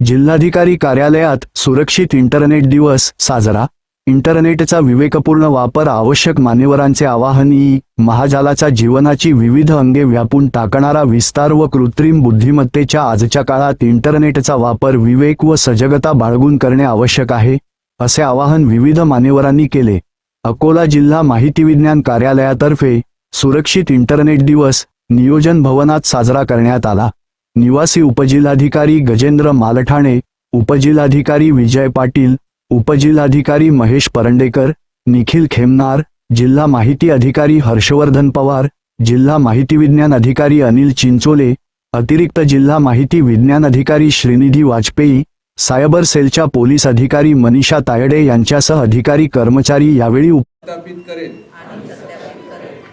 जिल्हाधिकारी कार्यालयात सुरक्षित इंटरनेट दिवस साजरा। इंटरनेटचा विवेकपूर्ण वापर आवश्यक मान्यवरांचे आवाहन। महाजालाचा जीवनाची विविध अंगे व्यापून टाकणारा विस्तार व कृत्रिम बुद्धिमत्तेच्या आजच्या काळात इंटरनेटचा वापर विवेक व सजगता बाळगून करणे आवश्यक आहे, असे आवाहन विविध मान्यवरांनी केले। अकोला जिल्हा माहिती विज्ञान कार्यालयातर्फे सुरक्षित इंटरनेट दिवस नियोजन भवनात साजरा करण्यात आला। निवासी उपजिल्हाधिकारी गजेंद्र मालठाणे, उपजिल्हाधिकारी विजय पाटील, उपजिल्हाधिकारी महेश परंडेकर, निखिल खेमनार, जिल्हा माहिती अधिकारी हर्षवर्धन पवार, जिल्हा माहिती विज्ञान अधिकारी अनिल चिंचोले, अतिरिक्त जिल्हा माहिती विज्ञान अधिकारी श्रीनिधी वाजपेयी, सायबर सेलच्या पोलीस अधिकारी मनीषा तायडे यांच्यासह अधिकारी कर्मचारी यावेळी स्थापित करेल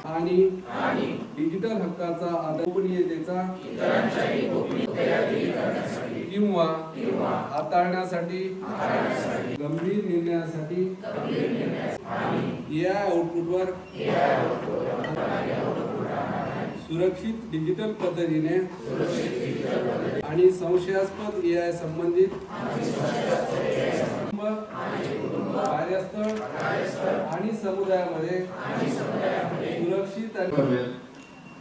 आणि डिजिटल हक्काचा गोपनीयतेचा किंवा हाताळण्यासाठी गंभीर निर्णयासाठी या आउटपुटवर सुरक्षित डिजिटल पद्धतीने आणि संशयास्पद AI संबंधित कार्यस्थळ आणि समुदायामध्ये सुरक्षित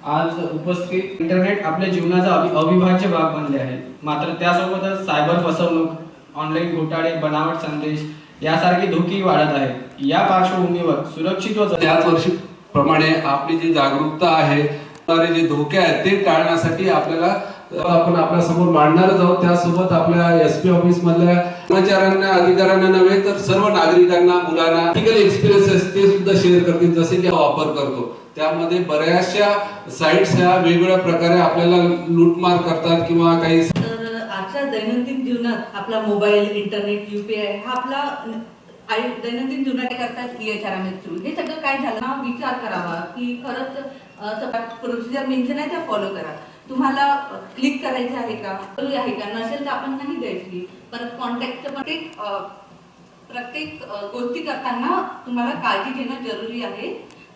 आज उपस्थित इंटरनेट आपल्या जीवनाचा अविभाज्य भाग बनले आहे। मात्र त्यासोबतच सायबर फसवणूक, ऑनलाईन घोटाळे, बनावट संदेश यासारखे धोके वाढत आहेत। या पार्श्वभूमीवर सुरक्षित व त्याच वर्षी प्रमाणे आपली जी जागरूकता आहे, जे धोके आहेत ते टाळण्यासाठी आपल्याला आपण आपल्या समोर मांडणार आहोत। त्यासोबत आपल्या SP ऑफिस मधल्या कर्मचाऱ्यांना, अधिकाऱ्यांना नव्हे तर सर्व नागरिकांना, मुलांना टेक्निकल एक्सपिरियन्सेस ते सुद्धा शेअर करतील, जसे की वापर करतो त्यामध्ये बऱ्याचशा साइट्स ह्या वेगवेगळ्या प्रकारे आपल्याला लूटमार करतात किंवा काही आजच्या दैनंदिन जीवनात आपला मोबाईल, इंटरनेट, UPI हा आपला दैनंदिन जीवनात करतात EHRMS थ्रू। हे सगळं काय झालं ना, विचार करावा की खरंच प्रोसिजर मेन्शन आहे त्या फॉलो करा। तुम्हाला क्लिक करायचं आहे का, आहे का, नसेल तर आपण नाही द्यायची। परत कॉन्टॅक्टचं प्रत्येक गोष्टी करताना तुम्हाला काळजी घेणं जरुरी आहे।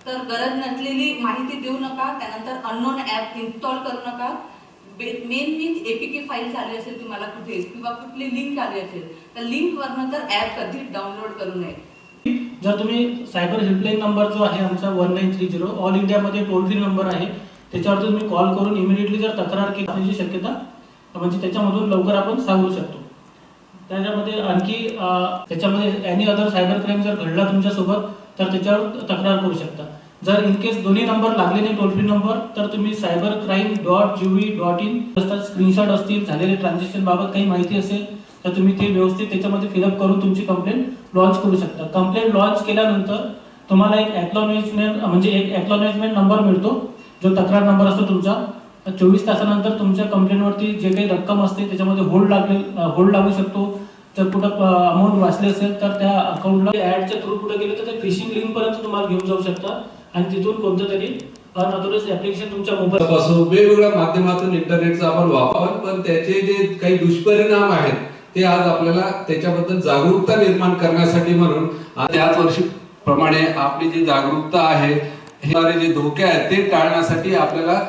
तर गरज नसलेली माहिती देऊ नका। त्यानंतर अननोन ॲप इन्स्टॉल करू नका। मेन मीन्स APK फाईल आली असेल तुम्हाला कुठे किंवा कुठली लिंक आली असेल तर लिंकवरनं तर ॲप कधीच डाउनलोड करू नये। जर तुम्ही सायबर हेल्पलाईन नंबर जो आहे आमचा 1930 ऑल इंडियामध्ये टोल फ्री नंबर आहे, त्याच्यावर तुम्ही कॉल करून इमिडिएटली जर तक्रार केली त्याची शक्यता म्हणजे त्याच्यामधून लवकर आपण सावरू शकतो। त्याच्यामध्ये आणखी त्याच्यामध्ये एनी अदर सायबर क्राईम जर घडला तुमच्यासोबत तर त्याच्यावर तक्रार करू शकता। जर इन केस दोन्ही नंबर लागले नाही टोल फ्री नंबर तर तुम्ही cybercrime.gov.in स्क्रीनशॉट असतील, झालेले ट्रान्झॅक्शन बाबत काही माहिती असेल तर तुम्ही ते व्यवस्थित त्याच्यामध्ये फिलअप करून तुमची कंप्लेंट लॉन्च करू शकता। कंप्लेंट लॉन्च केल्यानंतर तुम्हाला एक एक्नॉलेजमेंट नंबर मिळतो, जो तक्रार नंबर असतो तुमचा। 24 तासानंतर तुमच्या कंप्लेंटवरती जे काही रक्कम असते त्याच्यामध्ये होल्ड लागू शकतो। जर कुठं अमाऊंट वाचली असेल तर त्या अकाउंटला ॲडच्या थ्रू कुठे गेले तर ते फिशिंग लिंक पर्यंत तुम्हाला घेऊन जाऊ शकता आणि तिथून कोणतं तरी अनऑथोराइज्ड ॲप्लिकेशन तुमच्या मोबाईल पासून वेगवेगळ्या माध्यमातून इंटरनेटचा आपण वापर, पण त्याचे जे काही दुष्परिणाम आहेत ते आज आपल्याला त्याच्याबद्दल जागरूकता निर्माण करण्यासाठी म्हणून त्याच वर्षी प्रमाणे आपली जी जागरूकता आहे, हे जे धोके आहेत ते टाळण्यासाठी आपल्याला